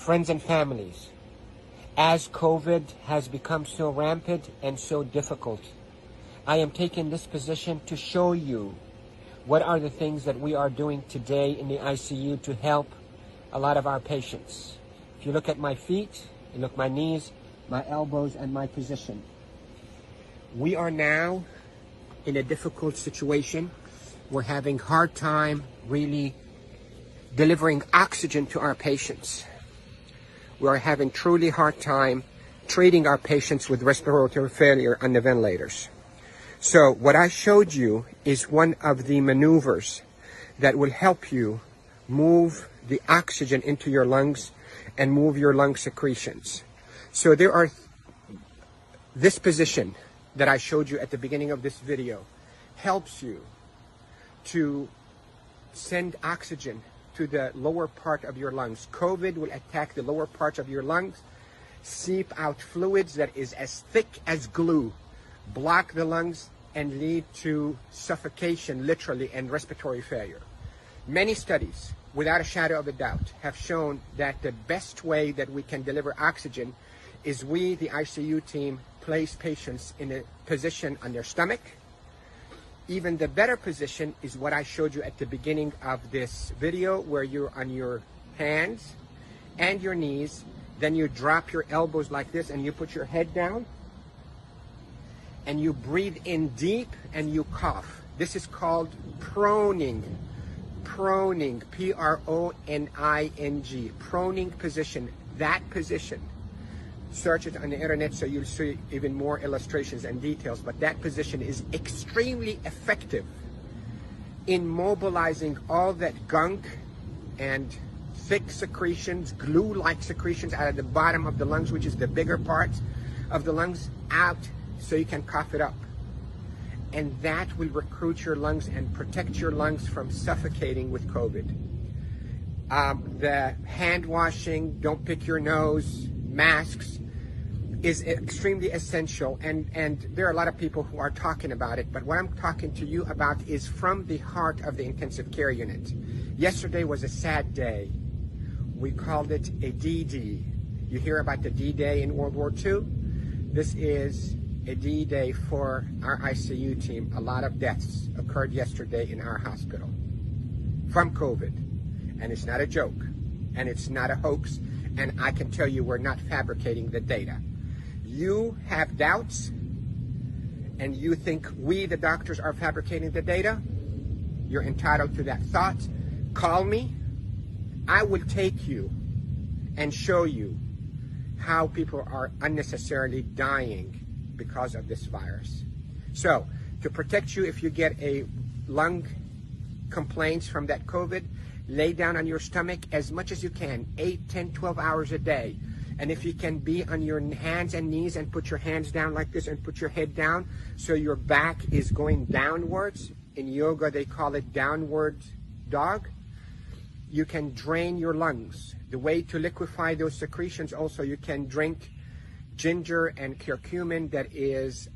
friends and families, as COVID has become so rampant and so difficult, I am taking this position to show you what are the things that we are doing today in the ICU to help a lot of our patients. If you look at my feet, you look at my knees, my elbows, and my position. We are now in a difficult situation. We're having hard time really delivering oxygen to our patients. We are having truly hard time treating our patients with respiratory failure on the ventilators. So what I showed you is one of the maneuvers that will help you move the oxygen into your lungs and move your lung secretions. So there are this position that I showed you at the beginning of this video helps you to send oxygen to the lower part of your lungs. COVID will attack the lower parts of your lungs, seep out fluids that is as thick as glue, block the lungs, and lead to suffocation, literally, and respiratory failure. Many studies, without a shadow of a doubt, have shown that the best way that we can deliver oxygen is we, the ICU team, place patients in a position on their stomach. Even the better position is what I showed you at the beginning of this video, where you're on your hands and your knees, then you drop your elbows like this and you put your head down and you breathe in deep and you cough. This is called proning. Proning, P-R-O-N-I-N-G, proning position, that position. Search it on the internet so you'll see even more illustrations and details, but that position is extremely effective in mobilizing all that gunk and thick secretions, glue-like secretions out of the bottom of the lungs, which is the bigger parts of the lungs, out so you can cough it up. And that will recruit your lungs and protect your lungs from suffocating with COVID. The hand washing, don't pick your nose, masks, is extremely essential, and there are a lot of people who are talking about it, but what I'm talking to you about is from the heart of the intensive care unit. Yesterday was a sad day. We called it a D-Day. You hear about the D-Day in World War II? This is a D-Day for our ICU team. A lot of deaths occurred yesterday in our hospital from COVID, and it's not a joke, and it's not a hoax, and I can tell you we're not fabricating the data. You have doubts, and you think we, the doctors, are fabricating the data. You're entitled to that thought. Call me. I will take you and show you how people are unnecessarily dying because of this virus. So, to protect you if you get a lung complaints from that COVID, lay down on your stomach as much as you can, 8, 10, 12 hours a day. And if you can be on your hands and knees and put your hands down like this and put your head down so your back is going downwards. In yoga, they call it downward dog. You can drain your lungs. The way to liquefy those secretions also, you can drink ginger and curcumin that is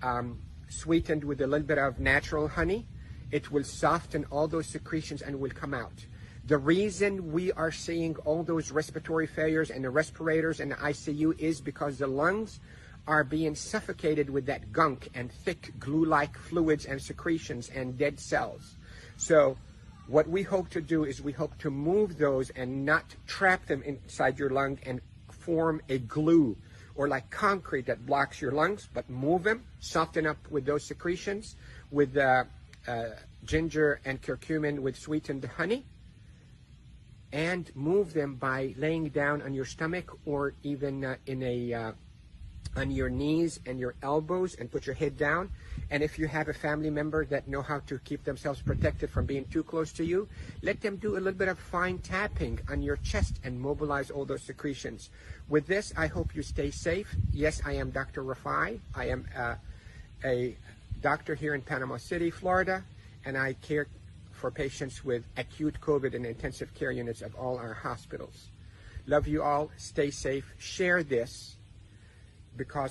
sweetened with a little bit of natural honey. It will soften all those secretions and will come out. The reason we are seeing all those respiratory failures and the respirators and the ICU is because the lungs are being suffocated with that gunk and thick glue-like fluids and secretions and dead cells. So what we hope to do is we hope to move those and not trap them inside your lung and form a glue or like concrete that blocks your lungs, but move them, soften up with those secretions with ginger and curcumin with sweetened honey, and move them by laying down on your stomach or even on your knees and your elbows and put your head down. And if you have a family member that know how to keep themselves protected from being too close to you, let them do a little bit of fine tapping on your chest and mobilize all those secretions. With this, I hope you stay safe. Yes, I am Dr. Rafai. I am a doctor here in Panama City, Florida, and I care for patients with acute COVID in intensive care units of all our hospitals. Love you all. Stay safe. Share this, because